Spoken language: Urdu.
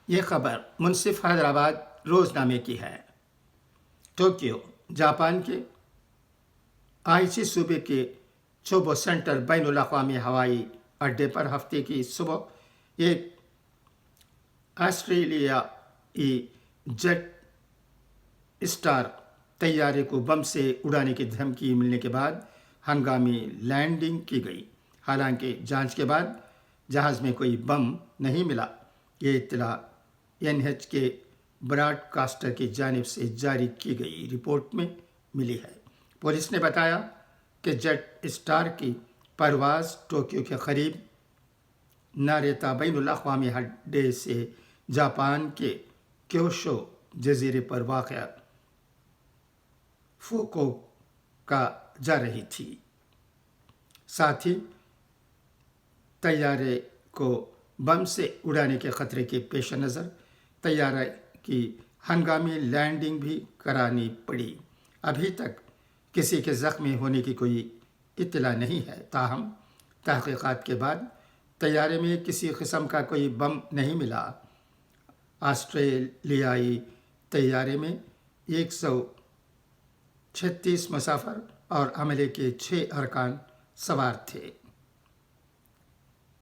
یہ خبر منصف حیدرآباد روزنامے کی ہے۔ ٹوکیو، جاپان کے آئچی صوبے کے چوبو سینٹر بین الاقوامی ہوائی اڈے پر ہفتے کی صبح ایک آسٹریلیائی جیٹ اسٹار طیارے کو بم سے اڑانے کی دھمکی ملنے کے بعد ہنگامی لینڈنگ کی گئی، حالانکہ جانچ کے بعد جہاز میں کوئی بم نہیں ملا۔ یہ اطلاع NH کے براڈ کاسٹر کی جانب سے جاری کی گئی رپورٹ میں ملی ہے۔ پولیس نے بتایا کہ جیٹ اسٹار کی پرواز ٹوکیو کے قریب ناریتا بین الاقوامی اڈے سے جاپان کے کیوشو جزیرے پر واقع فوکوکا جا رہی تھی۔ ساتھ ہی طیارے کو بم سے اڑانے کے خطرے کے پیش نظر طیارے کی ہنگامی لینڈنگ بھی کرانی پڑی۔ ابھی تک کسی کے زخمی ہونے کی کوئی اطلاع نہیں ہے، تاہم تحقیقات کے بعد طیارے میں کسی قسم کا کوئی بم نہیں ملا۔ آسٹریلیائی طیارے میں 136 مسافر اور عملے کے 6 ارکان سوار تھے۔